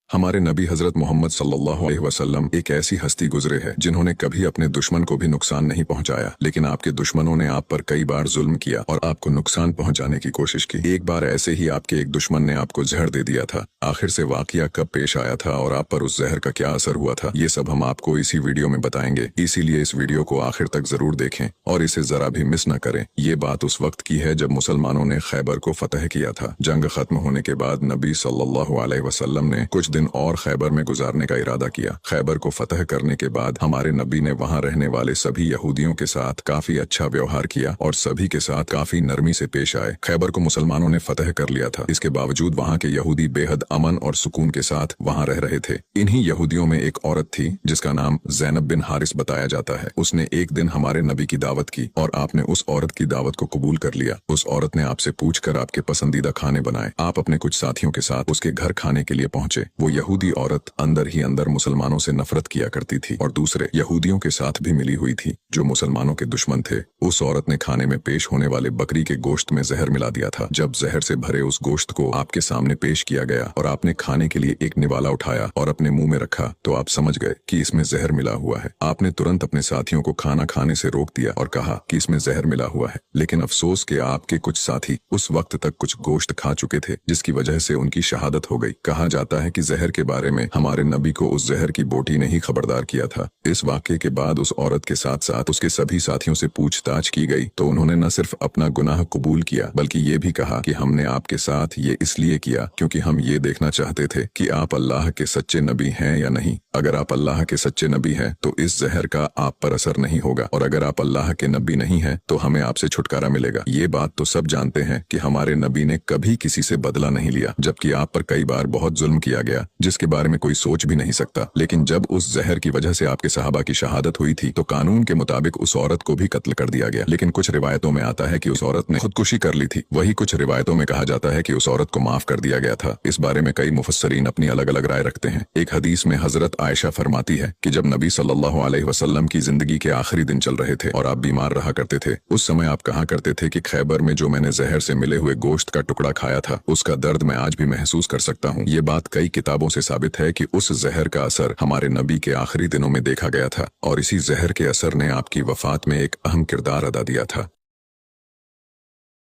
हमारे नबी हजरत मोहम्मद सल्लल्लाहु अलैहि वसल्लम एक ऐसी हस्ती गुजरे है जिन्होंने कभी अपने दुश्मन को भी नुकसान नहीं पहुंचाया, लेकिन आपके दुश्मनों ने आप पर कई बार जुल्म किया और आपको नुकसान पहुंचाने की कोशिश की। एक बार ऐसे ही आपके एक दुश्मन ने आपको जहर दे दिया था। आखिर से वाकया कब पेश आया था और आप पर उस जहर का क्या असर हुआ था, ये सब हम आपको इसी वीडियो में बताएंगे। इसीलिए इस वीडियो को आखिर तक जरूर देखें और इसे जरा भी मिस न करें। ये बात उस वक्त की है जब मुसलमानों ने खैबर को फतह किया था। जंग खत्म होने के बाद नबी सल्लल्लाहु अलैहि वसल्लम ने कुछ दिन और खैबर में गुजारने का इरादा किया। खैबर को फतह करने के बाद हमारे नबी ने वहां रहने वाले सभी यहूदियों के साथ काफी अच्छा व्यवहार किया और सभी के साथ काफी नरमी से पेश आए। खैबर को मुसलमानों ने फतह कर लिया था, इसके बावजूद वहां के यहूदी बेहद अमन और सुकून के साथ वहां रह रहे थे। इन्हीं यहूदियों में एक औरत थी जिसका नाम ज़ैनब बिन हारिस बताया जाता है। उसने एक दिन हमारे नबी की दावत की और आपने उस औरत की दावत को कबूल कर लिया। उस औरत ने आपसे पूछकर आपके पसंदीदा खाने बनाए। आप अपने कुछ साथियों के साथ उसके घर खाने के लिए पहुंचे। वो यहूदी औरत अंदर ही अंदर मुसलमानों से नफरत किया करती थी और दूसरे यहूदियों के साथ भी मिली हुई थी जो मुसलमानों के दुश्मन थे। उस औरत ने खाने में पेश होने वाले बकरी के गोश्त में जहर मिला दिया था। जब जहर से भरे उस गोश्त को आपके सामने पेश किया गया और आपने खाने के लिए एक निवाला उठाया और अपने मुंह में रखा तो आप समझ गए कि इसमें जहर मिला हुआ है। आपने तुरंत अपने साथियों को खाना खाने से रोक दिया और कहा कि इसमें जहर मिला हुआ है, लेकिन अफसोस के आपके कुछ साथी उस वक्त तक कुछ गोश्त खा चुके थे जिसकी वजह से उनकी शहादत हो गई। कहा जाता है कि जहर के बारे में हमारे नबी को उस जहर की बोटी ने ही खबरदार किया था। इस वाक़ये के बाद उस औरत के साथ साथ उसके सभी साथियों से पूछताछ की गई तो उन्होंने न सिर्फ अपना गुनाह कबूल किया बल्कि ये भी कहा कि हमने आपके साथ ये इसलिए किया क्योंकि हम ये देखना चाहते थे कि आप अल्लाह के सच्चे नबी हैं या नहीं। अगर आप अल्लाह के सच्चे नबी हैं तो इस जहर का आप पर असर नहीं होगा और अगर आप अल्लाह के नबी नहीं हैं तो हमें आपसे छुटकारा मिलेगा। ये बात तो सब जानते हैं कि हमारे नबी ने कभी किसी से बदला नहीं लिया, जबकि आप पर कई बार बहुत जुल्म किया गया जिसके बारे में कोई सोच भी नहीं सकता। लेकिन जब उस जहर की वजह से आपके सहाबा की शहादत हुई थी तो कानून के मुताबिक उस औरत को भी कत्ल कर दिया गया। लेकिन कुछ रिवायतों में आता है कि उस औरत ने खुदकुशी कर ली थी। वही कुछ रिवायतों में कहा जाता है कि उस औरत को माफ कर दिया गया था। इस बारे में कई मुफस्सरीन अपनी अलग अलग राय रखते हैं। एक हदीस में हजरत आयशा फरमाती है कि जब नबी सल्लल्लाहु अलैहि वसल्लम की जिंदगी के आखिरी दिन चल रहे थे और आप बीमार रहा करते थे, उस समय आप कहा करते थे कि खैबर में जो मैंने जहर से मिले हुए गोश्त का टुकड़ा खाया था उसका दर्द मैं आज भी महसूस कर सकता हूँ। ये बात कई किताबों से साबित है कि उस जहर का असर हमारे नबी के आखिरी दिनों में देखा गया था और इसी जहर के असर ने आपकी वफात में एक अहम किरदार अदा दिया था।